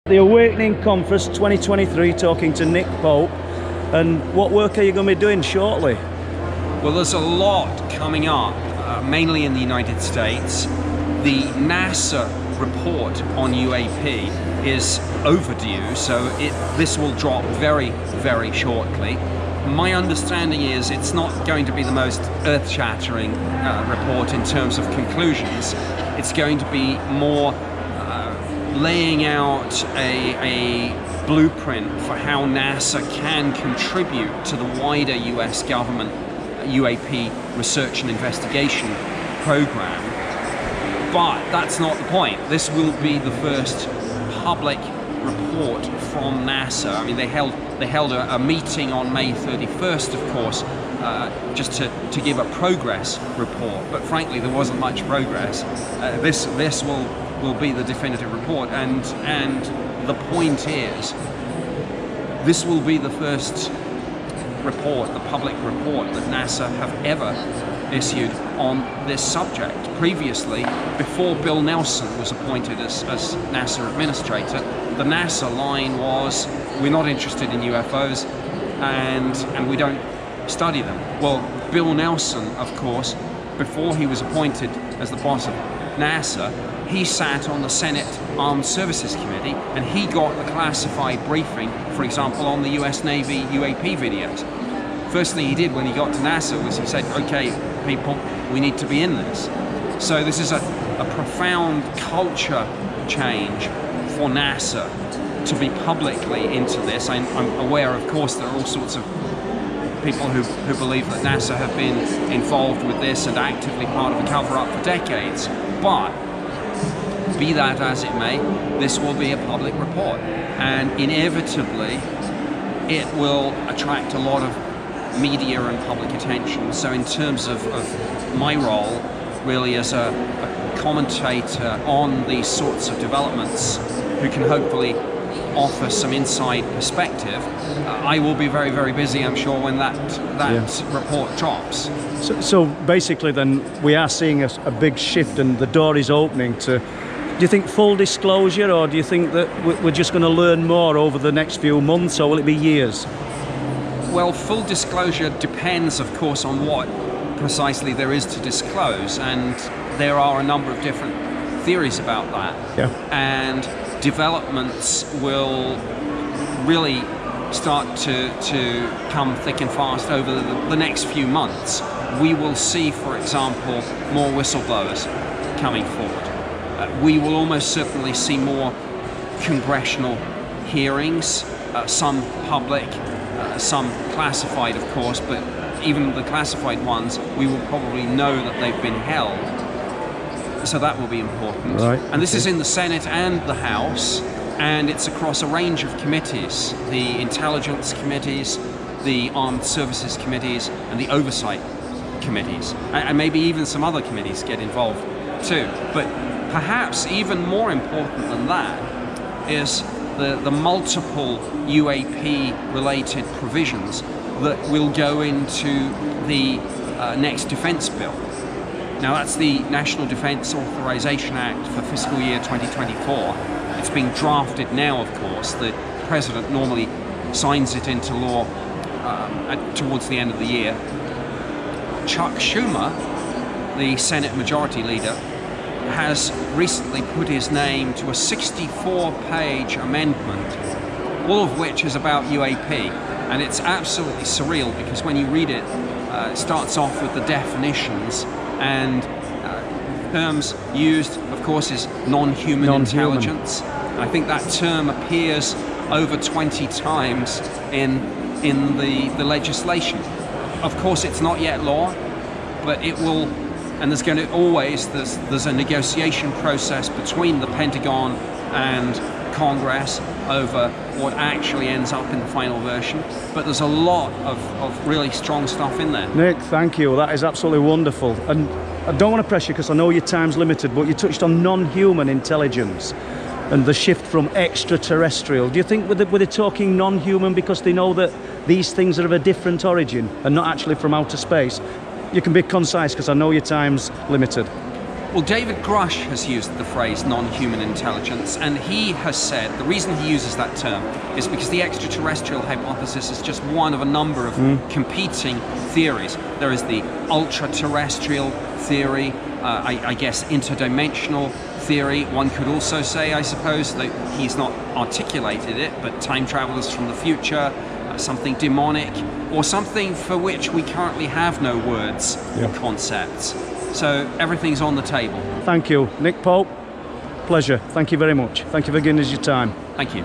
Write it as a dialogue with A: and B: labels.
A: The Awakening Conference 2023, talking to Nick Pope. And what work are you going to be doing shortly?
B: Well, there's a lot coming up, mainly in the United States. The NASA report on UAP is overdue, so this will drop very, very shortly. My understanding is it's not going to be the most earth-shattering report in terms of conclusions. It's going to be more laying out a blueprint for how NASA can contribute to the wider US government UAP research and investigation program. But that's not the point. This will be the first public report from NASA. I mean, they held a meeting on May 31st, of course, just to give a progress report. But frankly, there wasn't much progress. This will be the definitive report, and the point is, this will be the first report, the public report that NASA have ever issued on this subject. Previously, before Bill Nelson was appointed as NASA administrator, the NASA line was, we're not interested in UFOs and we don't study them. Well, Bill Nelson, of course, before he was appointed as the boss of NASA, he sat on the Senate Armed Services Committee and he got the classified briefing, for example, on the US Navy UAP videos. First thing he did when he got to NASA was he said, okay, people, we need to be in this. So this is a profound culture change for NASA to be publicly into this. I'm aware, of course, there are all sorts of people who believe that NASA have been involved with this and actively part of a cover-up for decades. But be that as it may, this will be a public report, and inevitably it will attract a lot of media and public attention. So in terms of my role, really as a commentator on these sorts of developments, who can hopefully offer some inside perspective, I will be very, very busy, I'm sure, when that report drops.
A: So basically then, we are seeing a big shift and the door is opening to, do you think full disclosure, or do you think that we're just going to learn more over the next few months, or will it be years?
B: Well, full disclosure depends, of course, on what precisely there is to disclose, and there are a number of different theories about that.
A: Yeah.
B: And developments will really start to come thick and fast over the next few months. We will see, for example, more whistleblowers coming forward. We will almost certainly see more congressional hearings, some public, some classified, of course, but even the classified ones, we will probably know that they've been held. So that will be important.
A: Right.
B: And this is in the Senate and the House, and it's across a range of committees, the intelligence committees, the armed services committees, and the oversight committees. And maybe even some other committees get involved too. But perhaps even more important than that is the multiple UAP-related provisions that will go into the next defense bill. Now, that's the National Defense Authorization Act for fiscal year 2024. It's being drafted now, of course. The President normally signs it into law towards the end of the year. Chuck Schumer, the Senate Majority Leader, has recently put his name to a 64-page amendment, all of which is about UAP. And it's absolutely surreal, because when you read it, it starts off with the definitions, and terms used, of course, is non-human intelligence. And I think that term appears over 20 times in the legislation. Of course, it's not yet law, but it will. And there's going to always, there's a negotiation process between the Pentagon and Congress over what actually ends up in the final version. But there's a lot of really strong stuff in there.
A: Nick, thank you. That is absolutely wonderful. And I don't want to press you because I know your time's limited, but you touched on non-human intelligence and the shift from extraterrestrial. Do you think were they talking non-human because they know that these things are of a different origin and not actually from outer space? You can be concise because I know your time's limited.
B: Well, David Grush has used the phrase non-human intelligence, and he has said the reason he uses that term is because the extraterrestrial hypothesis is just one of a number of competing theories. There is the ultra-terrestrial theory, I guess interdimensional theory. One could also say, I suppose, that he's not articulated it, but time travelers from the future, something demonic, or something for which we currently have no words or concepts. So everything's on the table.
A: Thank you, Nick Pope. Pleasure. Thank you very much. Thank you for giving us your time.
B: Thank you.